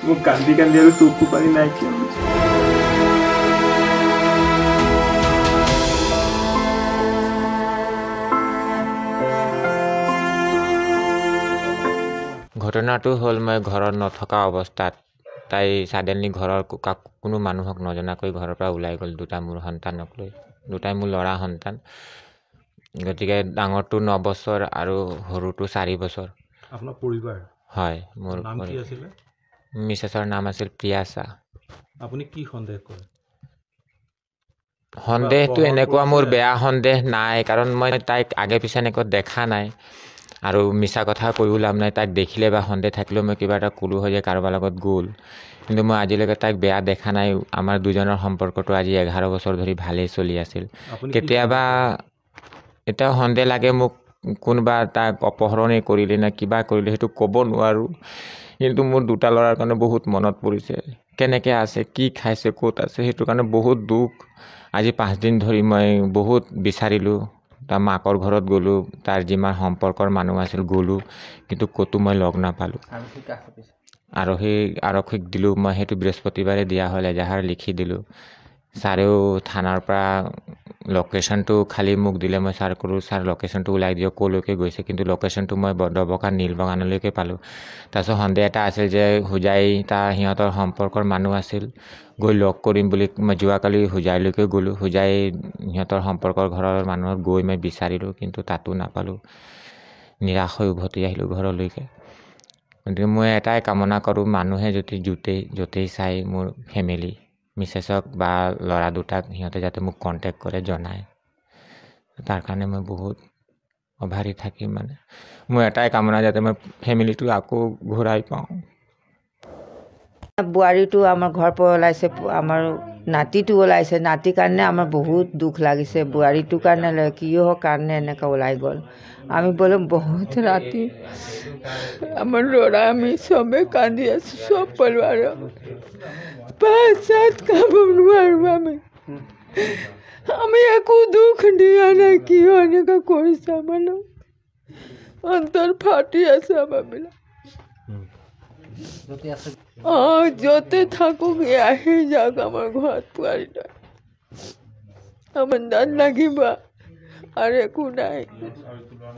মোক কান্দি কান্দি আৰু চকু পানী নাইকিয়া হৈছে। ঘটনাটো হ'ল মই ঘৰত নথকা অৱস্থাত তাই ছাডেনলি ঘৰৰ কোনো মানুহক নজনাকৈ ঘৰৰ পৰা ওলাই গ'ল দুটা মোৰ সন্তানক লৈ। দুটাই মোৰ ল'ৰা সন্তান। গতিকে ডাঙৰটো 9 বছৰ আৰু সৰুটো 4 বছৰ। আপোনাৰ পৰিবাৰ? হয়, মোৰ নাম কি আছিলে? মিছেছৰ নাম আছিল প্ৰিয়াসা। আপুনি কি সন্দেহ কৰে? সন্দেহটো এনেকুৱা মোৰ বেয়া সন্দেহ নাই, কাৰণ মই তাইক আগে পিছে এনেকৈ দেখা নাই আৰু মিছা কথা কৈও লাভ নাই। তাইক দেখিলে বা সন্দেহ থাকিলেও মই কিবা এটা ক'লো হয় যে কাৰোবাৰ লগত গ'ল, কিন্তু মই আজিলৈকে তাইক বেয়া দেখা নাই। আমাৰ দুজনৰ সম্পৰ্কটো আজি 11 বছৰ ধৰি ভালেই চলি আছিল। কেতিয়াবা এতিয়াও সন্দেহ লাগে মোক, কোনোবা তাক অপহৰণেই কৰিলে নে কিবা কৰিলে সেইটো ক'ব নোৱাৰোঁ, কিন্তু মোৰ দুটা ল'ৰাৰ কাৰণে বহুত মনত পৰিছে। কেনেকৈ আছে, কি খাইছে, ক'ত আছে, সেইটো কাৰণে বহুত দুখ। আজি 5 দিন ধৰি মই বহুত বিচাৰিলোঁ। তাৰ মাকৰ ঘৰত গ'লোঁ, তাৰ যিমান সম্পৰ্কৰ মানুহ আছিল গ'লোঁ, কিন্তু ক'তো মই লগ নাপালোঁ। আৰক্ষীক দিলোঁ মই, সেইটো বৃহস্পতিবাৰে দিয়া হ'ল, এজাহাৰ লিখি দিলোঁ। ছাৰেও থানাৰ পৰা লোকেশ্যনটো খালি মোক দিলে। মই ছাৰ ক'লোঁ, ছাৰ লোকেশ্যনটো ওলাই দিয়ক ক'লৈকে গৈছে, কিন্তু লোকেশ্যনটো মই বৰদবকা নীলবাগানলৈকে পালোঁ। তাৰপিছত সন্দেহ এটা আছিল যে হোজাই তাৰ সিহঁতৰ সম্পৰ্কৰ মানুহ আছিল, গৈ লগ কৰিম বুলি মই যোৱাকালি হোজাইলৈকে গ'লোঁ। হোজাই সিহঁতৰ সম্পৰ্কৰ ঘৰৰ মানুহক গৈ মই বিচাৰিলোঁ, কিন্তু তাতো নাপালোঁ। নিৰাশ হৈ উভতি আহিলোঁ ঘৰলৈকে। গতিকে মই এটাই কামনা কৰোঁ, মানুহে যদি য'তেই চাই মোৰ ফেমিলি মিছেছক বা ল'ৰা দুটাক সিহঁতে যাতে মোক কণ্টেক্ট কৰে, জনায়। তাৰ কাৰণে মই বহুত অভাৰী থাকিম। মানে মোৰ এটাই কামনা, যাতে মই ফেমিলিটো আকৌ ঘূৰাই পাওঁ। বোৱাৰীটো আমাৰ ঘৰৰ পৰা ওলাইছে, আমাৰ নাতিটো ওলাইছে। নাতিৰ কাৰণে আমাৰ বহুত দুখ লাগিছে। বোৱাৰীটোৰ কাৰণে কিহৰ কাৰণে এনেকৈ ওলাই গ'ল। আমি বোলো বহুত ৰাতি আমাৰ ল'ৰা আমি চবেই কান্দি আছোঁ, চব পৰিবাৰ। 5-7 খাব নোৱাৰোঁ আমি একো দুখ দিয়া নাই, কিয় এনেকুৱা কৰিছে। আমাৰ অন্তৰ ফাটি আছে আমাৰবিলাক। য'তে থাকক আহি যাওক আমাৰ ঘৰত বোৱাৰীটা। আমাৰ দাঁত লাগিব আৰু একো নাই।